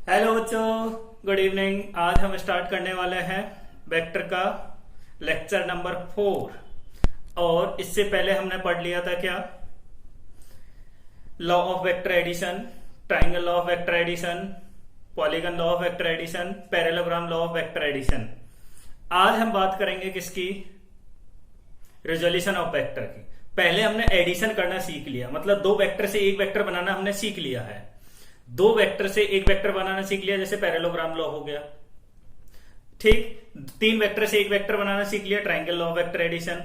Hello बच्चों, good evening. आज हम स्टार्ट करने वाले हैं वेक्टर का लेक्चर नंबर 4। और इससे पहले हमने पढ़ लिया था क्या? Law of vector addition, triangle law of vector addition, polygon law of vector addition, parallelogram law of vector addition. आज हम बात करेंगे किसकी? रिजोल्यूशन ऑफ वेक्टर की। पहले हमने एडिशन करना सीख लिया, मतलब दो वेक्टर से एक वेक्टर बनाना हमने सीख लिया है। दो वेक्टर से एक वेक्टर बनाना सीख लिया, जैसे पैरेललोग्राम लॉ हो गया। ठीक, तीन वेक्टर से एक वेक्टर बनाना सीख लिया, triangle law of vector addition.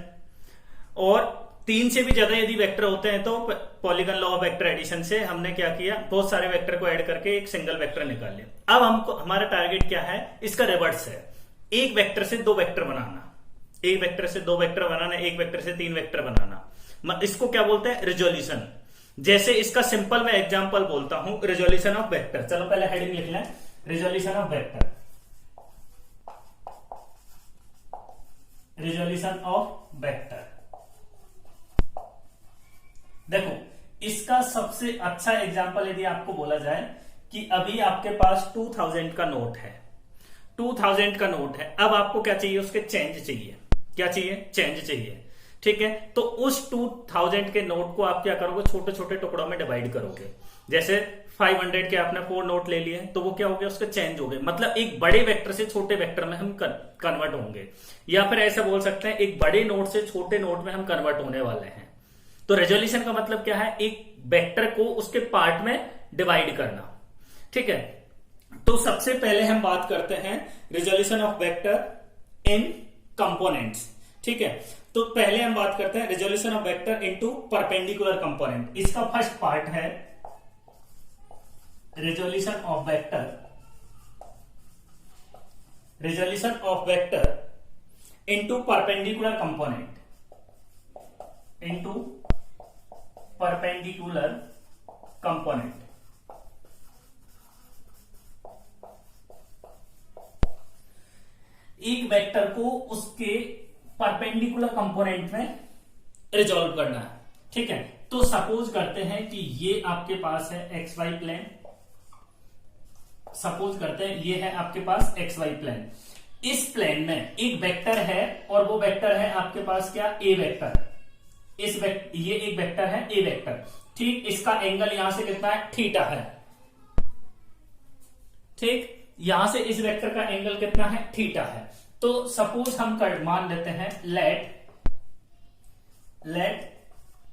और तीन से भी ज्यादा यदि वेक्टर होते हैं तो polygon law of vector addition से हमने क्या किया, बहुत सारे वेक्टर को ऐड करके एक सिंगल वेक्टर निकाल लिया। अब हमको हमारा टारगेट क्या है? इसका रिवर्स है, एक वेक्टर से दो वेक्टर बनाना, एक वेक्टर से दो वेक्टर बनाना, एक वेक्टर से तीन वेक्टर बनाना। इसको क्या बोलते हैं? रिजोल्यूशन। जैसे इसका सिंपल मैं एग्जांपल बोलता हूं, रिजोल्यूशन ऑफ वेक्टर। चलो पहले हेडिंग लिख लें, resolution of vector. Resolution of vector. देखो, इसका सबसे अच्छा एग्जांपल यदि आपको बोला जाए कि अभी आपके पास 2000 का नोट है, 2000 का नोट है। अब आपको क्या चाहिए? उसके चेंज चाहिए। क्या चाहिए? चेंज चाहिए। ठीक है, तो उस 2000 के नोट को आप क्या करोगे? छोटे छोटे टुकड़ों में डिवाइड करोगे। जैसे 500 के आपने 4 नोट ले लिए, तो वो क्या हो गया? उसके चेंज हो गए। मतलब एक बड़े वेक्टर से छोटे वेक्टर में हम कन्वर्ट होंगे, या फिर ऐसा बोल सकते हैं एक बड़े नोट से छोटे नोट में हम कन्वर्ट होने वाले हैं। तो रेजोल्यूशन का मतलब क्या है? एक वेक्टर को उसके पार्ट में डिवाइड करना। ठीक है, तो सबसे पहले हम बात करते हैं resolution of vector in components. ठीक है, तो पहले हम बात करते हैं resolution of vector into perpendicular component. इसका फर्स्ट पार्ट है resolution of vector, resolution of vector into perpendicular component, into perpendicular component. एक वेक्टर को उसके परपेंडिकुलर कंपोनेंट में रिजॉल्व करना है। ठीक है, तो सपोज करते हैं कि ये आपके पास है एक्स वाई प्लेन। सपोज करते हैं ये है आपके पास एक्स वाई प्लेन। इस प्लेन में एक वेक्टर है, और वो वेक्टर है आपके पास क्या? ए वेक्टर। ये एक वेक्टर है ए वेक्टर। ठीक, इसका एंगल यहां से कितना है? थीटा है। ठीक, यहां से इस वेक्टर का एंगल कितना है? थीटा है। तो सपोज हम मान लेते हैं let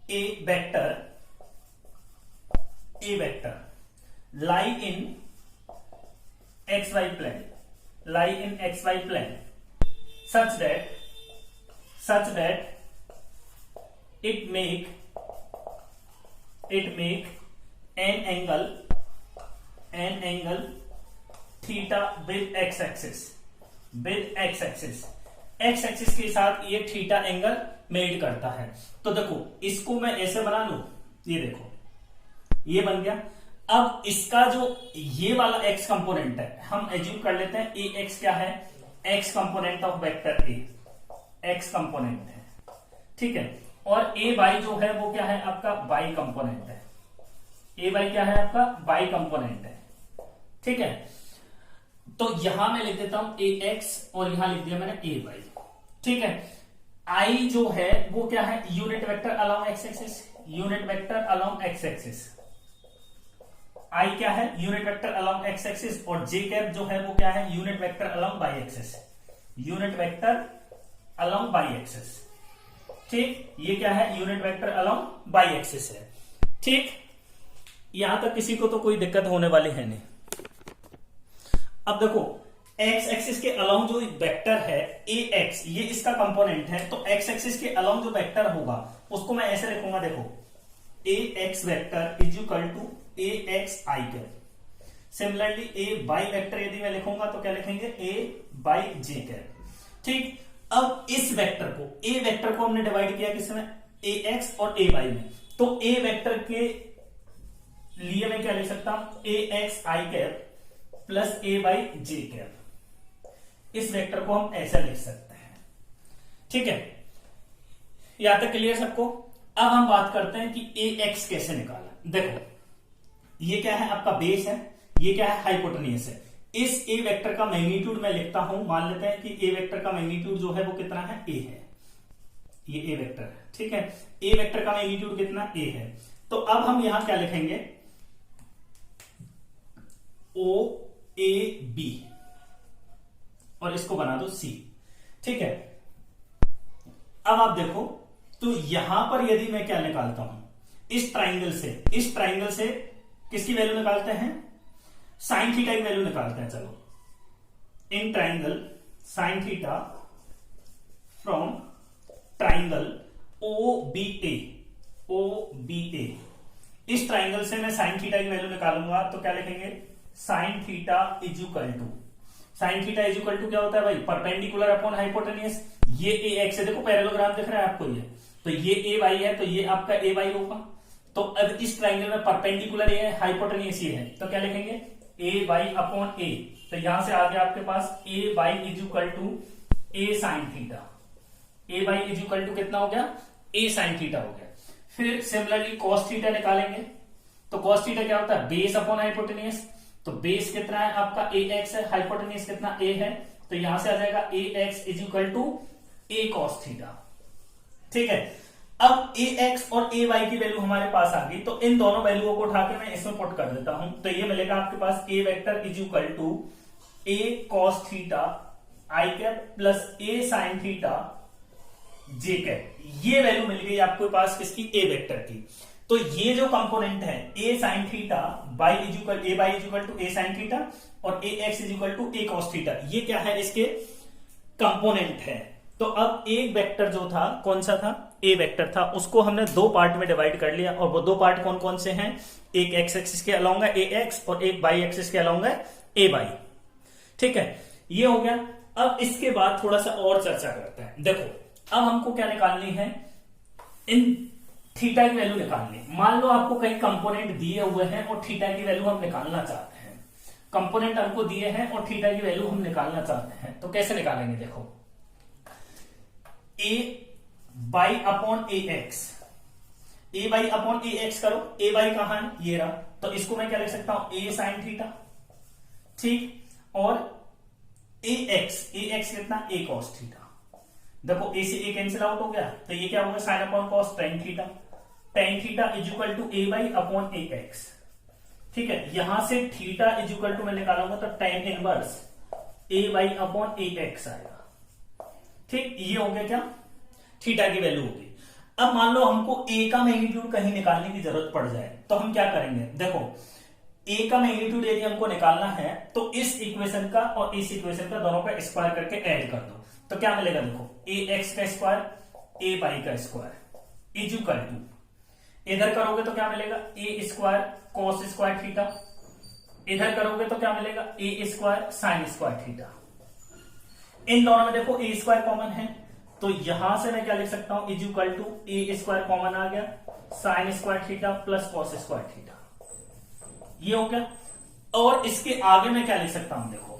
a vector lie in X Y plane, such that it make an angle theta with X axis के साथ ये थीटा एंगल मेड करता है। तो देखो, इसको मैं ऐसे बना लू, ये देखो ये बन गया। अब इसका जो ये वाला एक्स कंपोनेंट है, हम एज्यूम कर लेते हैं ए एक्स क्या है? X component of vector A, x component है। ठीक है, और ए वाई जो है वो क्या है? आपका वाई कंपोनेंट है। ए वाई क्या है? आपका वाई कंपोनेंट है। ठीक है, तो यहां मैं लिख देता हूं ए एक्स, और यहां लिख दिया मैंने ए वाई। ठीक है, आई जो है वो क्या है? Unit vector along X axis, unit vector along X axis. I क्या है? Unit vector along X axis. और जे कैप जो है वो क्या है? Unit vector along Y axis, unit vector along Y axis. ठीक, ये क्या है? Unit vector along Y axis है। ठीक, यहां तक किसी को तो कोई दिक्कत होने वाली है नहीं। अब देखो, एक्स एक्सिस के अलोंग जो वेक्टर है ए एक्स, ये इसका कंपोनेंट है। तो एक्स एक्सिस के अलोंग जो वेक्टर होगा उसको मैं ऐसे लिखूंगा, देखो A X vector is equal to A X I cap. Similarly A Y vector यदि मैं लिखूंगा तो क्या लिखेंगे? A Y J cap. ठीक, अब इस वेक्टर को, ए वेक्टर को हमने डिवाइड किया किसमें? ए एक्स और ए वाई में। तो ए वेक्टर के लिए मैं क्या लिख सकता हूं? A X I cap plus A Y J cap. इस वेक्टर को हम ऐसा लिख सकते हैं। ठीक है, यहां तक क्लियर सबको? अब हम बात करते हैं कि ए एक्स कैसे निकाला। देखो, ये क्या है? आपका बेस है, ये क्या है, हाइपोटेनियस है। इस ए वेक्टर का मैग्नीट्यूड मैं लिखता हूं, मान लेते हैं कि ए वेक्टर का मैग्नीट्यूड जो है वो कितना है, ए है, ये ए वेक्टर है, ठीक है। ए वेक्टर का मैग्नीट्यूड कितना, ए है। तो अब हम यहां क्या लिखेंगे, ओ ए बी, और इसको बना दो सी, ठीक है। अब आप देखो, तो यहां पर यदि मैं क्या निकालता हूं, इस ट्राइंगल से किसकी वैल्यू निकालते हैं, साइन थीटा की वैल्यू निकालते हैं। चलो, in triangle sine theta from triangle O B A, इस ट्राइंगल से मैं साइन थीटा की वैल्यू निकालूंगा, तो क्या लिखेंगे, साइन थीटा इक्वल टू क्या होता है भाई, परपेंडिकुलर अपॉन हाइपोटेनियस। ये ए एक्स है, देखो पैरेललोग्राम दिख रहा है आपको, ये तो ये ए वाई है, तो ये आपका ए वाई होगा। तो अब इस ट्राइंगल में परपेंडिकुलर ये है, हाइपोटेनियस ये है, तो क्या लिखेंगे, ए वाई अपॉन ए। तो यहां से आ गया आपके पास A Y equal to A sine theta, A Y equal to कितना हो गया, ए साइन थीटा हो गया। फिर सिमिलरली कॉस थीटा निकालेंगे, तो कॉस थीटा क्या होता है, बेस अपॉन हाइपोटेनियस। तो बेस कितना है आपका, ए एक्स है, हाइपोटेनियस कितना, ए है, तो यहां से आ जाएगा A X equal to A cos theta, ठीक है। अब ए एक्स और ए वाई की वैल्यू हमारे पास आ गई, तो इन दोनों वैल्यूओं को उठा के मैं इसमें पुट कर देता हूं, तो ये मिलेगा आपके पास A vector equal to A cos theta I cap plus A sine theta J cap. ये वैल्यू मिल गई आपके पास किसकी, ए वेक्टर की। तो ये जो कंपोनेंट है A sine theta Y equal to A sine theta और A X equal to A cos theta, ये क्या है, इसके कंपोनेंट है। तो अब एक वेक्टर जो था, कौन सा था, ए वेक्टर था, उसको हमने दो पार्ट में डिवाइड कर लिया, और वो दो पार्ट कौन कौन से हैं, एक एक्स एक्सिस के अलोंग है ए एक्स और एक वाई एक्सिस के अलोंग है ए वाई, ठीक है। ये हो गया। अब इसके बाद थोड़ा सा और चर्चा करते हैं। देखो, अब हमको क्या निकालनी है, इन थीटा की वैल्यू निकालनी है। मान लो आपको कई कंपोनेंट दिए हुए हैं और थीटा की वैल्यू हम निकालना चाहते हैं, कंपोनेंट हमको दिए हैं और थीटा की वैल्यू हम निकालना चाहते हैं, तो कैसे निकालेंगे, देखो, A by upon A X, A by upon A X करो, ए बाई कहां है, ये रहा, तो इसको मैं क्या लिख सकता हूं, ए साइन थीटा, ठीक, और ए एक्स कितना, ए कॉस थीटा। देखो, ए से ए कैंसिल आउट हो गया, तो ये क्या होगा, sine upon cos tan theta equal to A by upon A X, ठीक है। यहां से थीटा इक्वल टू मैं निकालूंगा तो tan inverse A by upon A x आएगा, ठीक। ये हो गया क्या, थीटा की वैल्यू होगी। अब मान लो हमको ए का मैग्नीट्यूड कहीं निकालने की जरूरत पड़ जाए, तो हम क्या करेंगे, देखो, ए का मैग्नीट्यूड यदि हमको निकालना है, तो इस इक्वेशन का और इस इक्वेशन का दोनों का स्क्वायर करके ऐड कर दो, तो क्या मिलेगा, देखो, ए एक्स का स्क्वायर ए वाई का स्क्वायर इक्वल टू, इधर करोगे तो क्या मिलेगा, ए स्क्वायर कॉस स्क्वायर थीटा, इधर करोगे तो क्या मिलेगा, ए स्क्वायर साइन स्क्वायर थीटा। इन दोनों में देखो ए स्क्वायर कॉमन है, तो यहां से मैं क्या लिख सकता हूं, equal to A square common आ गया, sine square theta plus cos square theta, ये हो गया। और इसके आगे मैं क्या लिख सकता हूं, देखो,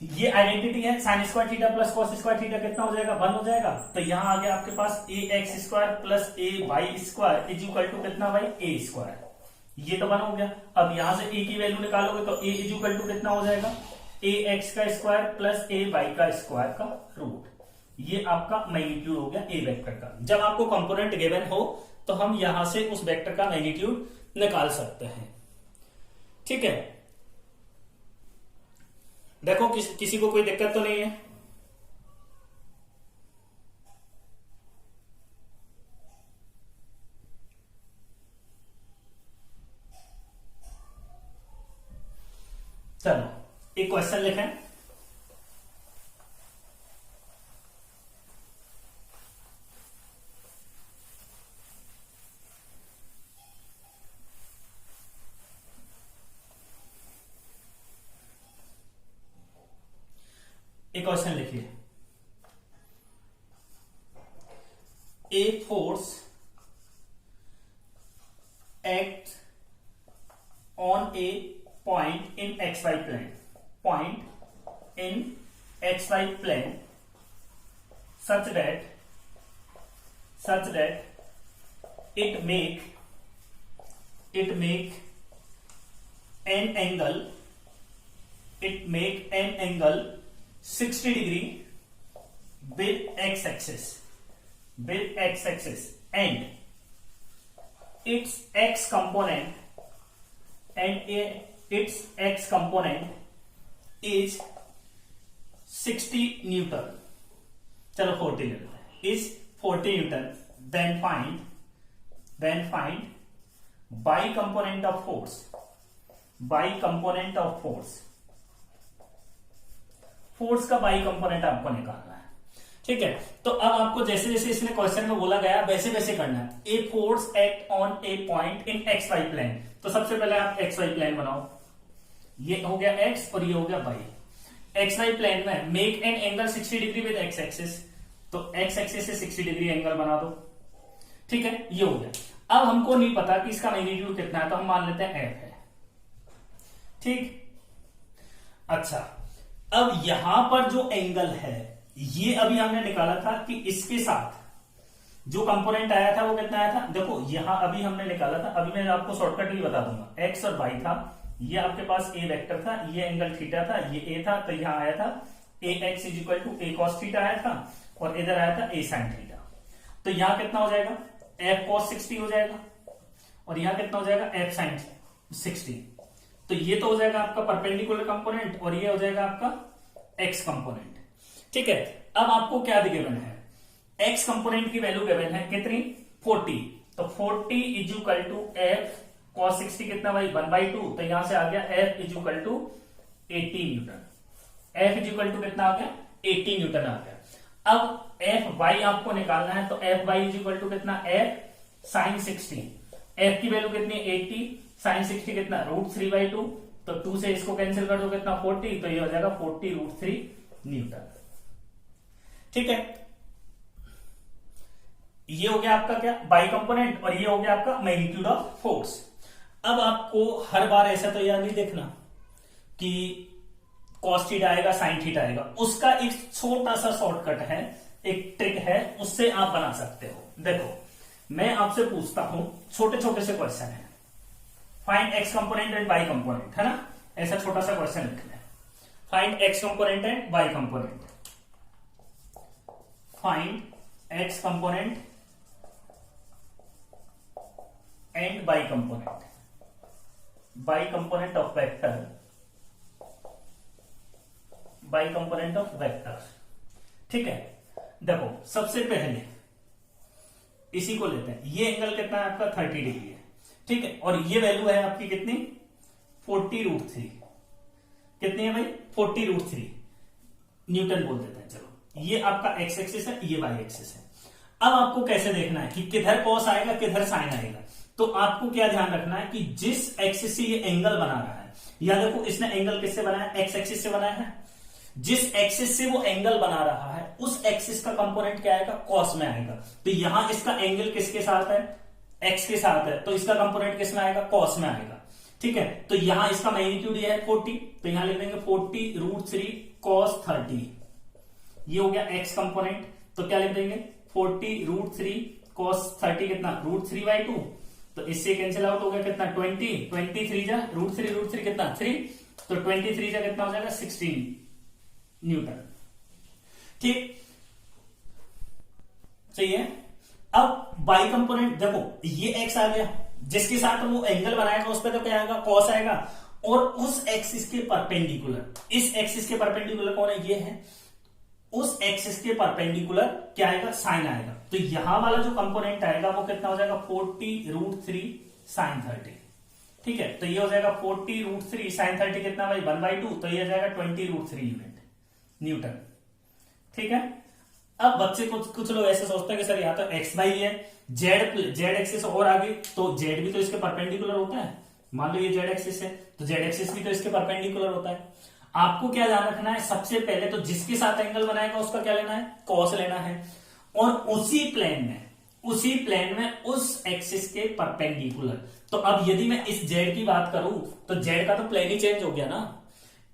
ये आइडेंटिटी है, sign square theta plus cos square theta कितना हो जाएगा, 1 हो जाएगा। तो यहां आ गया आपके पास A X square plus A Y square equal to कितना भाई, ए स्क्वायर, ये तो 1 हो गया। अब यहां से ए की वैल्यू निकालोगे तो ए इक्वल टू कितना हो जाएगा, ए एक्स का स्क्वायर प्लस ए वाई का स्क्वायर का रूट, ये आपका मैग्नीट्यूड हो गया ए वेक्टर का। जब आपको कंपोनेंट गिवन हो तो हम यहां से उस वेक्टर का मैग्नीट्यूड निकाल सकते हैं, ठीक है। देखो, किसी को कोई दिक्कत तो नहीं है, चलो एक क्वेश्चन लिखें, एक क्वेश्चन लिखिए, ए force act on A point in xy plane such that it make an angle, it make an angle 60 degree with x-axis, and its x component is 60 Newton. चलो 40 ले लो, is 40 Newton. Then find bicomponent of force. Force का by component आपको निकालना है, ठीक है। तो अब आपको जैसे जैसे इसमें क्वेश्चन में बोला गया वैसे वैसे करना है। A force act on a point in X Y plane, तो सबसे पहले आप एक्स वाई प्लेन बनाओ, ये हो गया एक्स और ये हो गया वाई। एक्स वाई प्लेन में make an angle 60 degree with X axis, तो एक्स एक्सिस से 60 डिग्री एंगल बना दो, ठीक है, ये हो गया। अब हमको नहीं पता कि इसका मैग्नीट्यूड कितना है, तो हम मान लेते हैं एफ है, ठीक। अच्छा, अब यहां पर जो एंगल है ये अभी हमने निकाला था कि इसके साथ जो कंपोनेंट आया था वो कितना आया था, देखो यहां अभी हमने निकाला था, अभी मैं आपको शॉर्टकट भी बता दूंगा। एक्स और वाई था, ये आपके पास ए वेक्टर था, ये एंगल थीटा था, ये ए था, तो यहां आया था A X is equal to A cos theta आया था, और इधर आया था ए साइन थीटा। तो यहां कितना हो जाएगा, एफ कॉस 60 हो जाएगा, और यहां कितना हो जाएगा, एफ साइन 60। तो ये तो हो जाएगा आपका परपेंडिकुलर कंपोनेंट, और ये हो जाएगा आपका एक्स कंपोनेंट, ठीक है। अब आपको क्या गिवन है, एक्स कंपोनेंट की वैल्यू गिवन है कितनी, 40। तो 40 is equal to F cos 60 कितना भाई, 1/2। तो यहां से आ गया F is equal to 80 newton. F is equal to कितना आ गया, 80 न्यूटन आ गया। अब एफ वाई आपको निकालना है, तो F Y is equal to कितना, एफ साइन 60। एफ की वैल्यू कितनी, 80, साइन 60 कितना, √3/2। तो 2 से इसको कैंसिल कर दो कितना, 40। तो ये हो जाएगा 40√3 न्यूटन, ठीक है। ये हो गया आपका क्या, बाई कंपोनेंट, और ये हो गया आपका मैग्नीट्यूड ऑफ फोर्स। अब आपको हर बार ऐसा तो याद नहीं देखना कि कॉस थीटा आएगा साइन थीटा आएगा, उसका एक छोटा सा शॉर्टकट है, एक ट्रिक है, उससे आप बना सकते हो। देखो मैं आपसे पूछता हूं, छोटे छोटे से क्वेश्चन है, find X component and Y component, है ना, ऐसा छोटा सा क्वेश्चन लिखना है। Find X component and Y component, find X component and Y component, by component of vector, by component of vector, ठीक है। देखो सबसे पहले इसी को लेते हैं, ये एंगल कितना है आपका, 30 डिग्री है, ठीक है, और ये वैल्यू है आपकी कितनी, 40√3। कितनी है भाई, 40√3 न्यूटन बोल देते हैं। चलो ये आपका एक्स एक्सिस है, ये वाई एक्सिस है। अब आपको कैसे देखना है कि किधर कॉस आएगा किधर साइन आएगा, तो आपको क्या ध्यान रखना है कि जिस एक्सिस से ये एंगल बना रहा है, या देखो इसने एंगल किससे बनाया, एक्स एक्सिस से बनाया है, जिस एक्सिस से वो एंगल बना रहा है उस एक्सिस का कंपोनेंट क्या आएगा, कॉस में आएगा। तो यहां इसका एंगल किसके साथ है, एक्स के साथ है, तो इसका कंपोनेंट किस में आएगा, कॉस में आएगा, ठीक है। तो यहां इसका मैग्नीट्यूड ये है 40, तो यहां लिख देंगे 40√3 cos 30। ये हो गया एक्स कंपोनेंट, तो क्या लिख देंगे 40√3 cos 30 कितना, √3/2। तो इससे कैंसिल आउट हो गया कितना, 20, 23 जा √3 कितना 3, तो 23 जा कितना हो जाएगा 16 न्यूटन, ठीक, सही है। अब बाई कंपोनेंट देखो, ये एक्स आ गया, जिसके साथ वो एंगल बनाएगा उस पर तो क्या आएगा, कॉस आएगा, और उस एक्सिस के परपेंडिकुलर, इस एक्सिस के परपेंडिकुलर कौन है, ये है, उस एक्सिस के परपेंडिकुलर क्या आएगा, साइन आएगा। तो यहां वाला जो कंपोनेंट आएगा वो कितना हो जाएगा, 40√3 sin 30, ठीक है। तो ये हो जाएगा 40√3 sin 30 कितना भाई, 1/2। तो ये हो जाएगा 20√3 न्यूटन, ठीक है। अब बच्चे कुछ लोग ऐसे सोचते हैं कि सर यहाँ तो एक्स वाई है, जेड एक्सिस और आगे, तो जेड भी तो इसके परपेंडिकुलर होता है। मान लो ये जेड एक्सिस है, तो जेड एक्सिस भी तो इसके परपेंडिकुलर होता है। आपको क्या ध्यान रखना है, सबसे पहले तो जिसके साथ एंगल बनाएगा उसका क्या लेना है, कॉस लेना है, और उसी प्लेन में उस एक्सिस के परपेंडिकुलर। तो अब यदि मैं इस जेड की बात करूं तो जेड का तो प्लेन ही चेंज हो गया ना,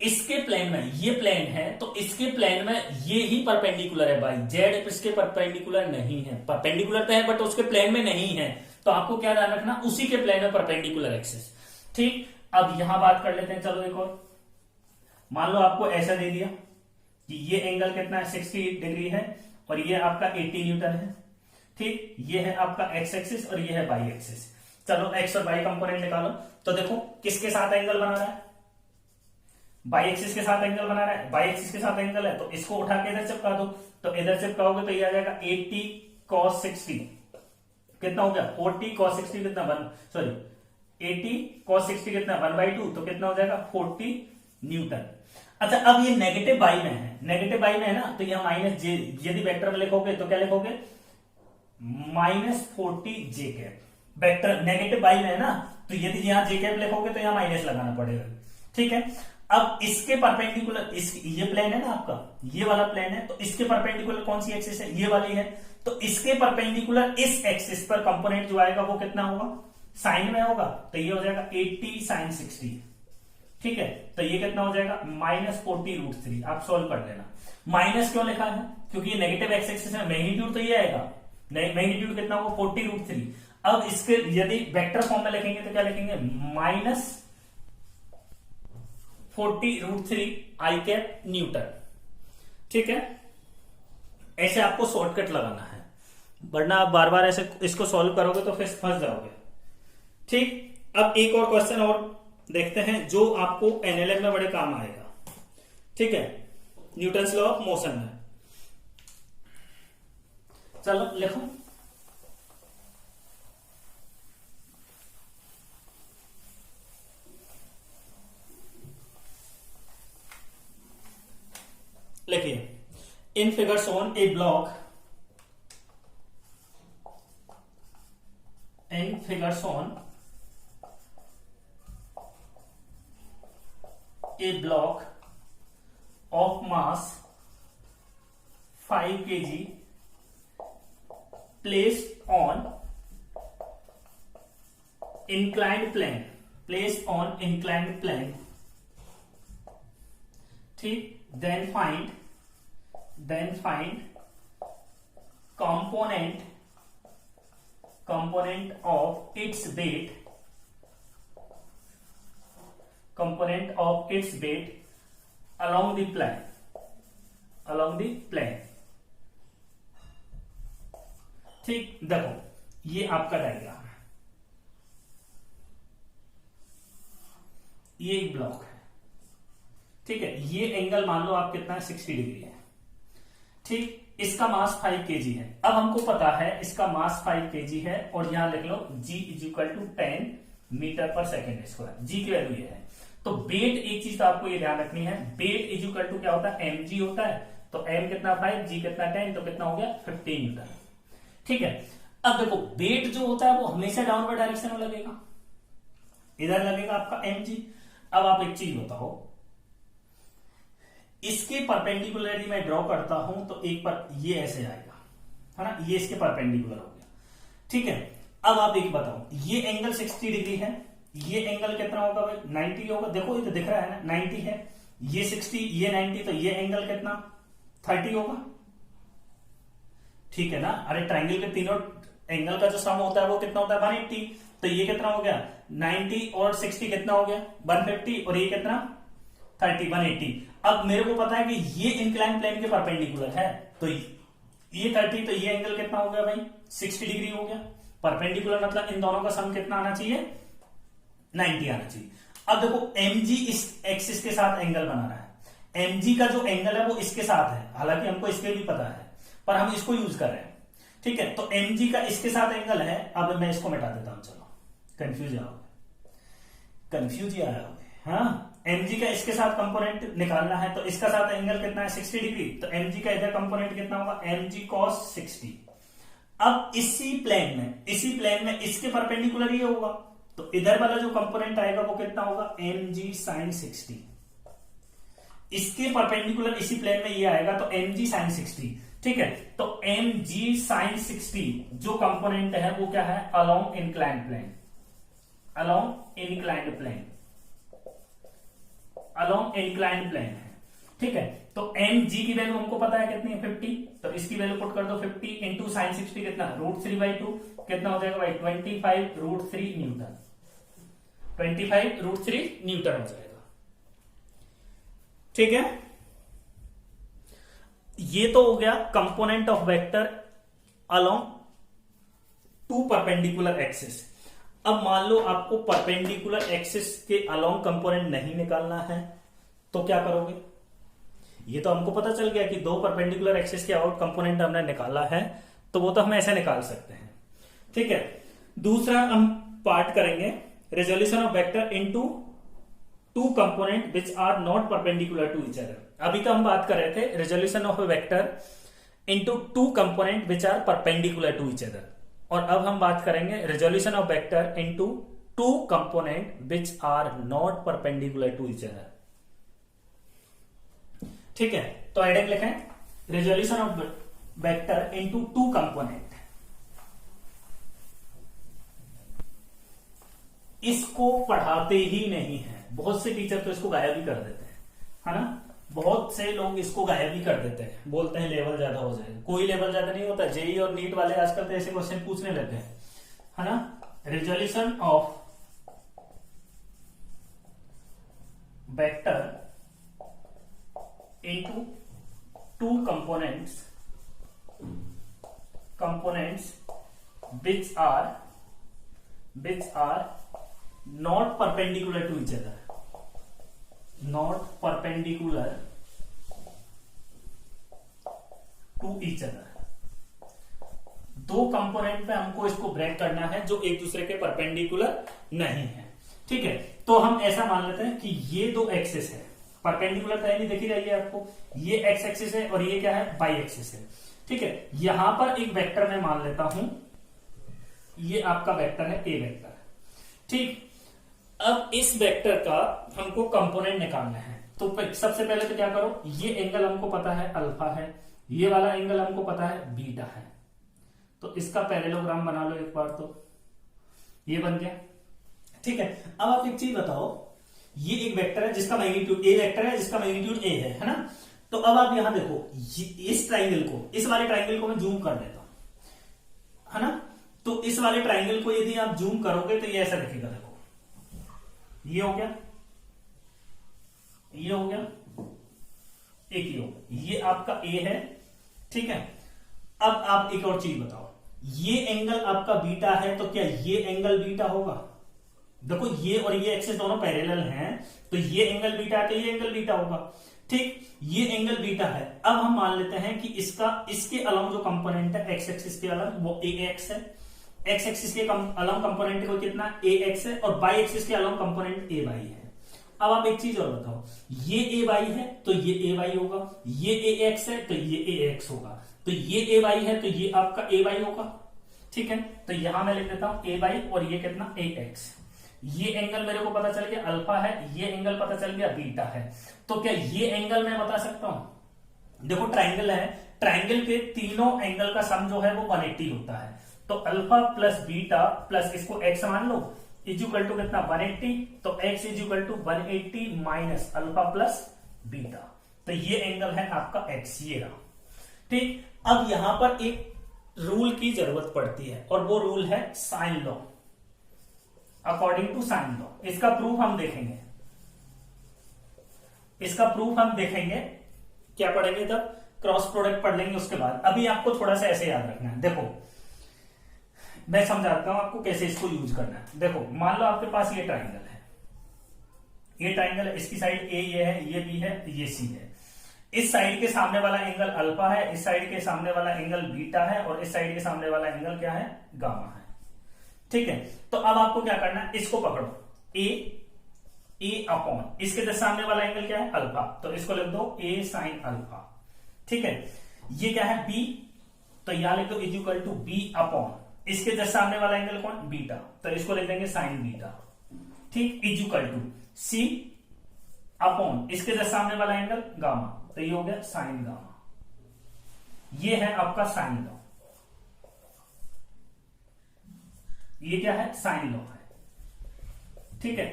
इसके प्लेन में ये प्लेन है, तो इसके प्लेन में ये ही परपेंडिकुलर है भाई, जेड इसके परपेंडिकुलर नहीं है, परपेंडिकुलर तो है बट उसके प्लेन में नहीं है। तो आपको क्या ध्यान रखना, उसी के प्लेन में परपेंडिकुलर एक्सिस, ठीक। अब यहां बात कर लेते हैं, चलो एक और। मान लो आपको ऐसा दे दिया कि ये एंगल कितना है 60 डिग्री है और ये आपका 80 न्यूटन है। ठीक, ये है आपका एक्स एक्सिस और ये है वाई एक्सिस। चलो एक्स और वाई कंपोनेंट निकालो। तो देखो किसके साथ एंगल बना रहा है, वाई एक्सिस के साथ एंगल बना रहा है। वाई एक्सिस के साथ एंगल है तो इसको उठा के इधर चिपका दो। तो इधर चिपकाओगे तो ये आ जाएगा 80 cos 60, कितना हो गया 40 cos 60 कितना 80 cos 60 कितना 1/2, तो कितना हो जाएगा 40 न्यूटन। अच्छा, अब ये नेगेटिव बाई में है, नेगेटिव बाई में है ना, तो यह माइनस जे, यदि वेक्टर में लिखोगे तो क्या लिखोगे -40 जे कैप। वेक्टर नेगेटिव बाई में है ना, तो यदि यहां जे कैप लिखोगे तो यहां माइनस लगाना पड़ेगा। ठीक है, अब इसके परपेंडिकुलर ये प्लेन है ना आपका, ये वाला प्लेन है, तो इसके परपेंडिकुलर कौन सी एक्सिस है, ये वाली है। तो इसके परपेंडिकुलर इस एक्सिस पर कंपोनेंट जो आएगा वो कितना होगा, साइन में होगा, तो ये हो जाएगा 80 sin 60। ठीक है, तो ये कितना हो जाएगा -40√3। आप सोल्व कर लेना। माइनस क्यों लिखा है, क्योंकि ये नेगेटिव एक्स एक्सिस है, मैग्नीट्यूड तो ये आएगा, मैग्नीट्यूड कितना होगा 40√3। अब इसके यदि वेक्टर फॉर्म में लिखेंगे तो क्या लिखेंगे -40√3 आई कैप न्यूटन। ठीक है, ऐसे आपको शॉर्टकट लगाना है, वरना आप बार बार ऐसे इसको सॉल्व करोगे तो फिर फंस जाओगे। ठीक, अब एक और क्वेश्चन और देखते हैं जो आपको एनएलएम में बड़े काम आएगा। ठीक है, न्यूटन्स लॉ ऑफ मोशन में। चलो लिखो, लिखिए, in figure shown A block, in figure shown a block of mass 5 kg placed on inclined plane, placed on inclined plane. ठीक, then find component of its weight, component of its weight along the plane, ठीक, देखो ये आपका diagram है, ये एक block है। ठीक है, ये एंगल मान लो आप कितना है 60 डिग्री है। ठीक, इसका मास 5 kg है। अब हमको पता है इसका मास 5 kg है और यहां लिख लो g = 10 मीटर पर सेकेंड स्क्वायर। जी की वैल्यू ये है। तो वेट, एक चीज तो आपको ये ध्यान रखनी है, वेट इक्वल टू क्या होता है mg होता है। तो m कितना 5, g कितना 10, तो कितना हो गया 15 न्यूटन। ठीक है, अब देखो वेट जो होता है वो हमेशा डाउनवर्ड डायरेक्शन में लगेगा, इधर लगेगा आपका mg। अब आप एक चीज बताओ, इसके परपेंडिकुलर यदि मैं ड्रॉ करता हूं तो एक पर ये ऐसे आएगा, है ना, ये इसके परपेंडिकुलर हो गया। ठीक है, अब आप एक बताओ, ये एंगल 60 डिग्री है, ये एंगल कितना होगा भाई 90 होगा। देखो ये तो दिख रहा है ना 90 है, ये 60, ये 90, तो ये एंगल कितना 30 होगा। ठीक है ना, अरे ट्रायंगल के तीनों एंगल का जो सम होता है वो कितना होता है 180। तो ये कितना हो गया 90 और 60 कितना हो गया 150 और ये कितना 30 180। अब मेरे को पता है कि ये इंक्लाइन प्लेन के परपेंडिकुलर है, तो ये 30, तो ये एंगल कितना हो गया भाई 60 डिग्री हो गया। परपेंडिकुलर मतलब इन दोनों का सम कितना आना चाहिए 90 आना चाहिए। अब देखो mg इस एक्सिस के साथ एंगल बना रहा है, mg का जो एंगल है वो इसके साथ है, हालांकि हमको इसके भी पता है पर हम इसको यूज कर रहे हैं। ठीक है, तो mg का इसके साथ एंगल है। अब मैं इसको मिटा देता हूं, चलो कंफ्यूज आया होगा। हाँ, mg का इसके साथ कंपोनेंट निकालना है, तो इसका साथ एंगल कितना है 60 डिग्री, तो mg का इधर कंपोनेंट कितना होगा mg cos 60। अब इसी प्लेन में इसके परपेंडिकुलर ये होगा, तो इधर वाला जो कंपोनेंट आएगा वो कितना होगा mg sin 60। इसके परपेंडिकुलर इसी प्लेन में ये आएगा तो mg sin 60। ठीक है, तो mg sin 60 जो कंपोनेंट है वो क्या है along inclined plane, along inclined plane है। ठीक है, तो mg की वैल्यू हमको पता है कितनी है 50, तो इसकी वैल्यू पुट कर दो 50 इंटू साइन 60 कितना √3/2 कितना हो जाएगा भाई 25√3 न्यूटन। 25√3 न्यूटन हो जाएगा। ठीक है, ये तो हो गया component of vector along two perpendicular axis. अब मान लो आपको परपेंडिकुलर एक्सिस के अलोंग कंपोनेंट नहीं निकालना है, तो क्या करोगे? ये तो हमको पता चल गया कि दो परपेंडिकुलर एक्सिस के अबाउट कंपोनेंट हमने निकाला है, तो वो तो हम ऐसे निकाल सकते हैं। ठीक है, दूसरा हम पार्ट करेंगे resolution of vector into two component which are not perpendicular to each other. अभी तो हम बात कर रहे थे resolution of vector into two component which are perpendicular to each other, और अब हम बात करेंगे resolution of vector into two component which are not perpendicular to each other. ठीक है, तो हेडिंग लिखें resolution of vector into two component. इसको पढ़ाते ही नहीं है, बहुत से टीचर तो इसको गायब ही कर देते हैं, है ना। बहुत से लोग इसको गायब ही कर देते हैं, बोलते हैं लेवल ज्यादा हो जाएगा। कोई लेवल ज्यादा नहीं होता। जेई और नीट वाले आजकल तो ऐसे क्वेश्चन पूछने लगे हैं, है ना। Resolution of vector into two components which are not perpendicular to each other, not perpendicular to each other। दो कंपोनेंट पे हमको इसको ब्रेक करना है जो एक दूसरे के परपेंडिकुलर नहीं है। ठीक है, तो हम ऐसा मान लेते हैं कि ये दो एक्सिस है, परपेंडिकुलर तो नहीं दिखी रही है आपको, ये एक्स एक्सिस है और ये क्या है, वाई एक्सिस है। ठीक है, यहां पर एक वेक्टर मैं मान लेता हूं, ये आपका वेक्टर है ए वेक्टर। ठीक, अब इस वेक्टर का हमको कंपोनेंट निकालना है, तो सबसे पहले तो क्या करो, ये एंगल हमको पता है अल्फा है, ये वाला एंगल हमको पता है बीटा है, तो इसका पैरेललोग्राम बना लो एक बार, तो ये बन गया। ठीक है, अब आप एक चीज बताओ, ये एक वेक्टर है जिसका मैग्नीट्यूड ए वेक्टर है जिसका मैग्नीट्यूड ए है ना। तो अब आप यहां देखो, इस ट्राइंगल को, इस वाले ट्राइंगल को मैं जूम कर देता हूं, है ना। तो इस वाले ट्राइंगल को यदि आप जूम करोगे तो ये ऐसा दिखेगा। देखो, ये हो गया, ये हो गया, एक ही हो, ये आपका ए है। ठीक है, अब आप एक और चीज बताओ, ये एंगल आपका बीटा है, तो क्या ये एंगल बीटा होगा? देखो, ये और ये एक्सिस दोनों पैरेलल हैं, तो ये एंगल बीटा है तो ये एंगल बीटा होगा। ठीक, ये एंगल बीटा है। अब हम मान लेते हैं कि इसके अलावा जो कंपोनेंट है एक्स एक्सिस के अलावा वो ए एक्स है, एक्स एक्सिस के अलावा कंपोनेंट को कितना ए एक्स है, और वाई एक्सिस के अलावा कंपोनेंट ए वाई है। अब आप एक चीज और बताओ, ये ए वाई है तो ये ए वाई होगा, ये ए एक्स है तो ये ए एक्स होगा, तो ये ए वाई है तो ये आपका ए वाई होगा। ठीक है, तो यहां मैं लिख देता हूं ए वाई और ये कितना ए एक्स। ये एंगल मेरे को पता चल गया अल्फा है, ये एंगल पता चल गया बीटा है। तो क्या ये एंगल मैं बता सकता हूं? देखो, ट्राइंगल है, ट्राइंगल के तीनों एंगल का सम जो है वो 180 होता है। तो अल्फा प्लस बीटा प्लस इसको एक्स मान लो इक्वल टू कितना 180, तो X equal to 180 minus alpha plus beta, तो ये एंगल है आपका एक्स, ये रहा। ठीक, अब यहां पर एक रूल की जरूरत पड़ती है और वो रूल है sine law, according to sine law. इसका प्रूफ हम देखेंगे, इसका प्रूफ हम देखेंगे, क्या पढ़ेंगे तब, क्रॉस प्रोडक्ट पढ़ लेंगे उसके बाद। अभी आपको थोड़ा सा ऐसे याद रखना है। देखो, मैं समझाता हूं आपको कैसे इसको यूज करना है। देखो, मान लो आपके पास ये ट्राइंगल है, ये ट्राइंगल है, इसकी साइड ए ये है, ये बी है, ये सी है। इस साइड के सामने वाला एंगल अल्फा है, इस साइड के सामने वाला एंगल बीटा है, और इस साइड के सामने वाला एंगल क्या है, गामा है। ठीक है, तो अब आपको क्या करना है, इसको पकड़ो, ए अपॉन, इसके जस्ट सामने वाला एंगल क्या है, अल्फा, तो इसको लिख दो ए साइन अल्फा। ठीक है, ये क्या है, बी, तो यहां लिख दो इक्वल टू बी अपॉन, इसके जस्ट सामने वाला एंगल कौन, बीटा, तो इसको लिख देंगे साइन बीटा। ठीक, इक्वल टू सी अपॉन, इसके जस्ट सामने वाला एंगल गामा, तो ये हो गया साइन गामा। ये है आपका साइन लॉ, ये क्या है, साइन लॉ है। ठीक है,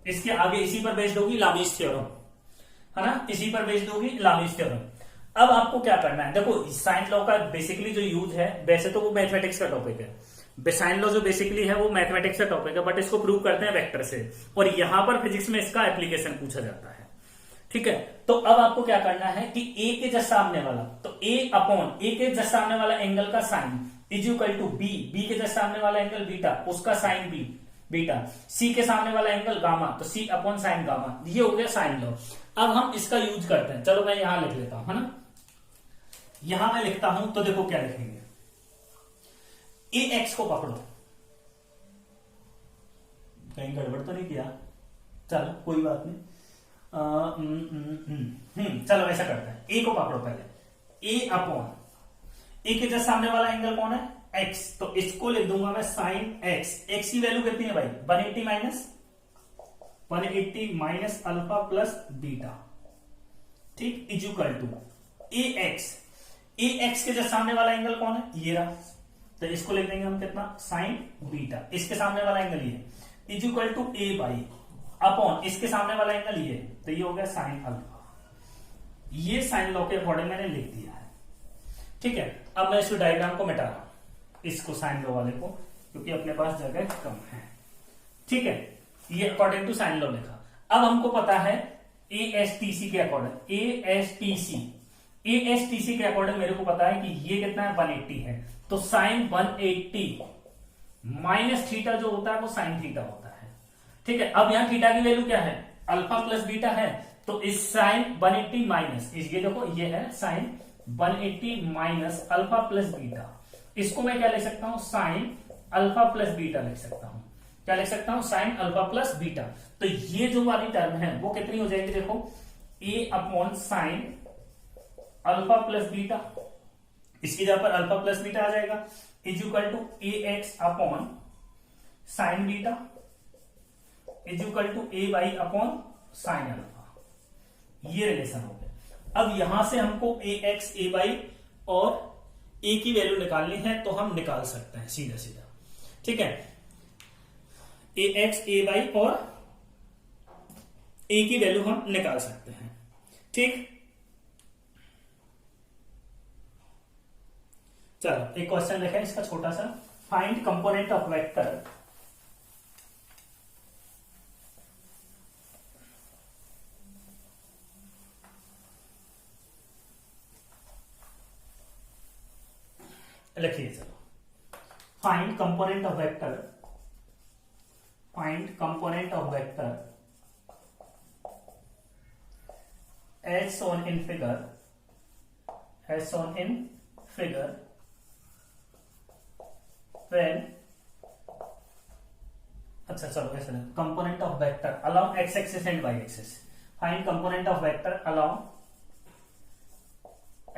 इसके आगे इसी पर बेस्ड होगी लामीज थ्योरम, है ना, इसी पर बेस्ड होगी लामीज थ्योरम। अब आपको क्या करना है, देखो साइन लॉ का बेसिकली जो यूज है, वैसे तो वो मैथमेटिक्स का टॉपिक है, साइन लॉ जो बेसिकली है वो मैथमेटिक्स का टॉपिक है, बट इसको प्रूव करते हैं वेक्टर से, और यहां पर फिजिक्स में इसका एप्लीकेशन पूछा जाता है। ठीक है, तो अब आपको क्या करना है कि ए के जस्ट सामने वाला, तो ए अपॉन ए के जस्ट सामने वाला एंगल का sine is equal to B, B के जस्ट सामने वाला एंगल बीटा, उसका साइन बी बीटा, सी के सामने वाला एंगल गामा, तो सी अपॉन साइन गामा। ये हो गया साइन लॉ। अब हम इसका यूज करते हैं, चलो मैं यहां लिख लेता हूं, है ना। यहां मैं लिखता हूं तो देखो क्या लिखेंगे, ए एक्स को पकड़ो, कहीं गड़बड़ तो नहीं किया, चलो कोई बात नहीं। चलो ऐसा करते हैं, ए को पकड़ो पहले, ए अपॉन ए के जस्ट सामने वाला एंगल कौन है, एक्स, तो इसको लिख दूंगा मैं साइन एक्स। एक्स की वैल्यू कितनी है भाई, 180 माइनस अल्फा प्लस बीटा, ठीक, is equal to A X. A X के जस्ट सामने वाला एंगल कौन है, ये रहा, तो इसको लिख देंगे हम कितना, साइन बीटा, इसके सामने वाला एंगल ये, is equal to A by upon इसके सामने वाला एंगल ये, तो ये हो गया साइन अल्फा। ये साइन लॉ के अकॉर्डिंग मैंने लिख दिया है। ठीक है, अब मैं इस डायग्राम को मिटा रहा हूं, इसको साइन लॉ वाले को, क्योंकि अपने पास जगह कम है। ठीक है, ये अकॉर्डिंग टू साइन लॉ लिखा। अब हमको पता है एएसटीसी के अकॉर्डिंग, एएसटीसी के अकॉर्डिंग मेरे को पता है कि ये कितना है, 180 है, तो साइन 180 माइनस थीटा जो होता है वो साइन थीटा होता है। ठीक है, अब यहां थीटा की वैल्यू क्या है, अल्फा प्लस बीटा है, तो इस साइन 180 माइनस ये देखो, ये है sine 180 minus alpha plus beta, इसको मैं क्या लिख सकता हूं, साइन अल्फा प्लस बीटा लिख सकता हूं। क्या लिख सकता हूं, साइन अल्फा प्लस बीटा। तो ये जो वाली टर्म है वो कितनी हो जाएगी, देखो, a upon sine alpha plus beta, इसकी जगह पर अल्फा प्लस बीटा आ जाएगा, is equal to A x upon sine beta is equal to A Y upon sine alpha. ये रिलेशन हो गया। अब यहां से हमको ए एक्स ए वाई और ए की वैल्यू निकालनी है, तो हम निकाल सकते हैं सीधा सीधा। ठीक है, ए एक्स ए वाई और ए की वैल्यू हम निकाल सकते हैं। ठीक, चलो एक क्वेश्चन देखें इसका छोटा सा, फाइंड कंपोनेंट ऑफ वेक्टर लिखिए, चलो, find component of vector, find component of vector as shown in figure, as shown in figure when, अच्छा चलो ऐसे ना, component of vector along x axis and y axis, find component of vector along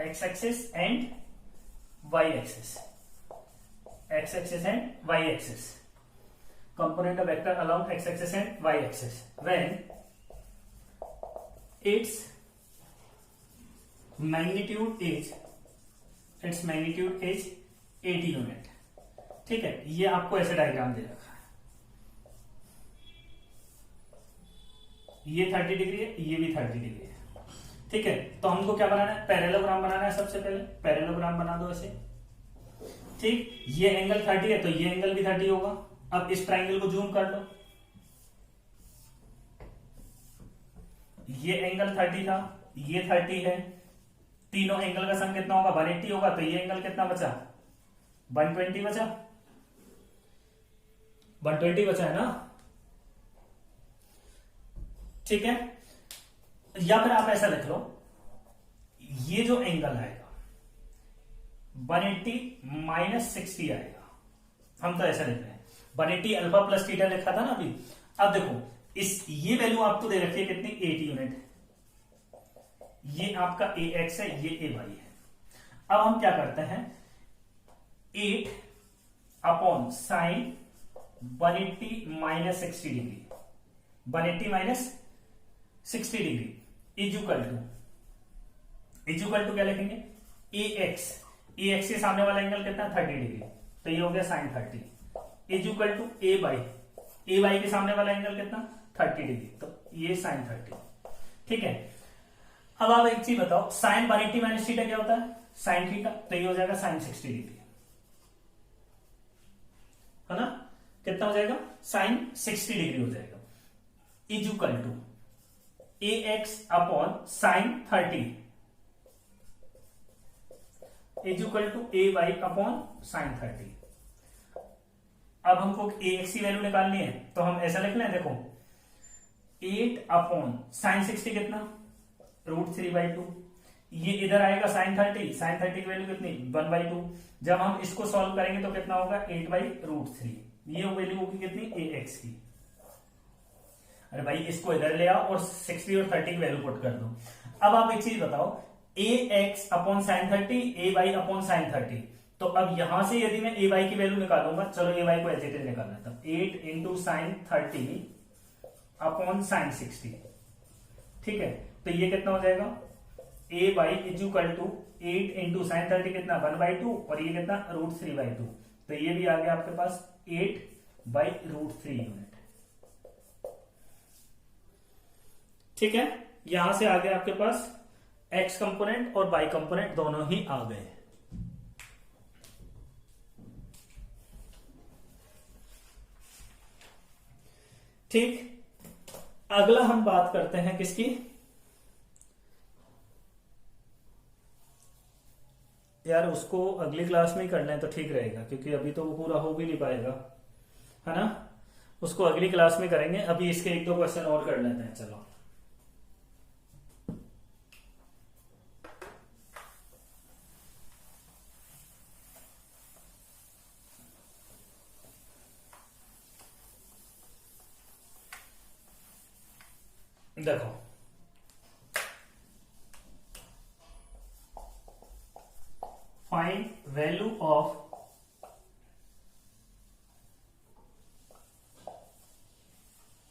x axis and y axis, x axis and y axis, component of vector along x axis and y axis when its magnitude is 80 unit. ठीक है, ये आपको ऐसे diagram दे रखा है, ये 30 degree है, ये भी 30 डिग्री है। ठीक है, तो हमको क्या बनाना है, पैरेललोग्राम बनाना है। सबसे पहले पैरेललोग्राम बना दो ऐसे। ठीक, ये एंगल 30 है तो ये एंगल भी 30 होगा। अब इस ट्राइंगल को जूम कर लो, ये एंगल 30 था, ये 30 है, तीनों एंगल का सम कितना होगा, 180 होगा, तो ये एंगल कितना बचा, 120 बचा, 120 बचा है ना। ठीक है, या फिर आप ऐसा लिख लो, ये जो एंगल आएगा 180 माइनस 60 आएगा। हम तो ऐसा लिख रहे हैं, 180 अल्फा प्लस थीटा लिखा था ना अभी। अब देखो, इस ये वैल्यू आपको दे रखी है कितनी, 80 यूनिट। ये आपका ए एक्स है, ये ए वाई है। अब हम क्या करते हैं, 8 upon sine 180 minus 60 degree, 180 minus 60 degree is equal to क्या लिखेंगे, ए एक्स के सामने वाला एंगल कितना, 30 डिग्री, तो ये हो गया sine 30 is equal to A Y के सामने वाला एंगल कितना, 30 डिग्री, तो ये साइन 30। ठीक है, अब आप एक चीज बताओ, साइन 180 माइनस थीटा क्या होता है, साइन थीटा, तो ये हो जाएगा साइन 60 डिग्री। है ना, कितना हो जाएगा, sin 60 डिग्री हो जाएगा, is equal to A x upon sine 30 is equal to A Y upon sine 30। अब हमको ए एक्स की वैल्यू निकालनी है, तो हम ऐसा लिख लें, देखो 8 अपॉन साइन 60 कितना, √3/2, ये इधर आएगा साइन 30, साइन 30 की वैल्यू कितनी, 1/2। जब हम इसको सॉल्व करेंगे तो कितना होगा, 8/√3, ये वैल्यू होगी कितनी, ए एक्स की। अरे भाई इसको इधर ले आओ और 60 और 30 की वैल्यू पुट कर दो। अब आप एक चीज बताओ, ए एक्स अपॉन साइन 30, ए वाई अपॉन साइन 30, तो अब यहां से यदि मैं ए वाई की वैल्यू निकालूंगा, चलो ए वाई को एज इट इज निकालना है, तब 8 इंटू साइन 30 अपॉन साइन 60, ठीक है, तो ये कितना हो जाएगा, a y is equal to 8 into sine 30 कितना, 1/2, और ये कितना, √3/2, तो ये भी आ गया आपके पास 8/√3 यूनिट। ठीक है, यहां से आ गया आपके पास एक्स कंपोनेंट और वाई कंपोनेंट दोनों ही आ गए। ठीक, अगला हम बात करते हैं किसकी, यार उसको अगली क्लास में ही करना है तो ठीक रहेगा, क्योंकि अभी तो वो पूरा हो भी नहीं पाएगा, है ना, उसको अगली क्लास में करेंगे। अभी इसके 1-2 क्वेश्चन और कर लेते हैं, चलो। देखो find value of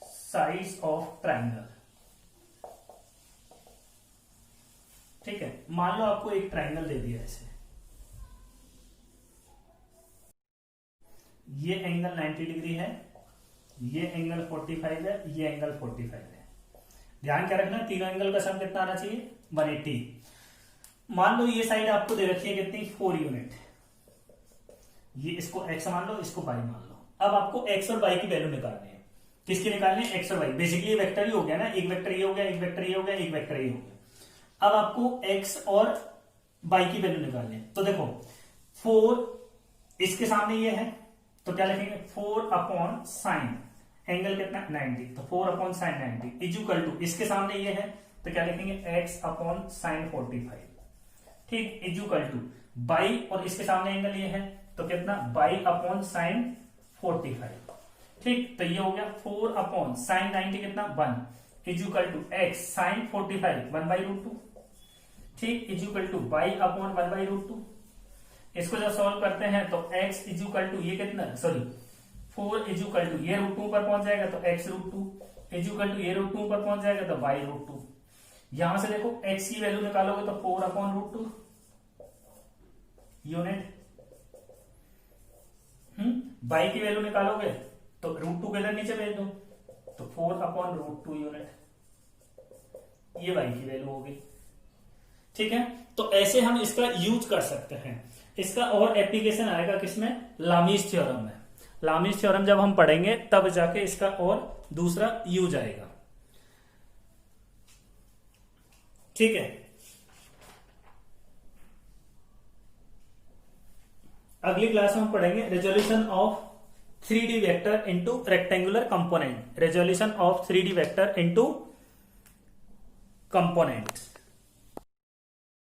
size of triangle. ठीक है, मान लो आपको एक ट्राइंगल दे दिया ऐसे, ये एंगल 90 डिग्री है, ये एंगल 45 है, ये एंगल 45 है। ध्यान क्या रखना, तीनों एंगल का सम कितना आना चाहिए, 180। मान लो ये साइड आपको दे रखी है कितनी, 4 यूनिट, ये इसको x मान लो, इसको y मान लो। अब आपको x और y की वैल्यू निकालनी है, किसकी निकालनी है, x और y। बेसिकली ये वेक्टर ही हो गया ना, एक वेक्टर ये हो गया, एक वेक्टर ये हो गया, एक वेक्टर ये हो गया। अब आपको x और y की वैल्यू निकालनी है, तो देखो 4 इसके सामने ये है, तो क्या लिखेंगे, 4 अपॉन साइन एंगल कितना, 90, तो 4 upon sine 90 is equal to, इसके सामने ये है तो क्या लिखेंगे, x अपॉन साइन 45, ठीक, इज इक्वल टू बाई, और इसके सामने एंगल ये है तो कितना, बाई अपॉन साइन 45, ठीक, तो ये हो गया 4 अपॉन साइन 90 कितना, 1 is equal to x sine 45 1/√2, ठीक, is equal to by upon 1/√2। इसको जब सॉल्व करते हैं तो x इज इक्वल टू ये कितना, सॉरी 4 इज इक्वल टू ये √2 पर पहुंच जाएगा तो x √2 इज इक्वल टू ये √2 पर पहुंच जाएगा तो y√2। यहां से देखो x की वैल्यू निकालोगे तो 4 अपॉन √2 यूनिट, y की वैल्यू निकालोगे तो √2 के इधर नीचे भेज दो, तो 4 अपॉन √2 यूनिट, ये y की वैल्यू होगी। ठीक है, तो ऐसे हम इसका यूज कर सकते हैं। इसका और एप्लीकेशन आएगा किसमें, लामीज थ्योरम में। लामीज थ्योरम जब हम पढ़ेंगे तब जाके इसका और दूसरा यूज आएगा। ठीक है, अगली क्लास में हम पढ़ेंगे resolution of 3D vector into rectangular component, resolution of 3D vector into components.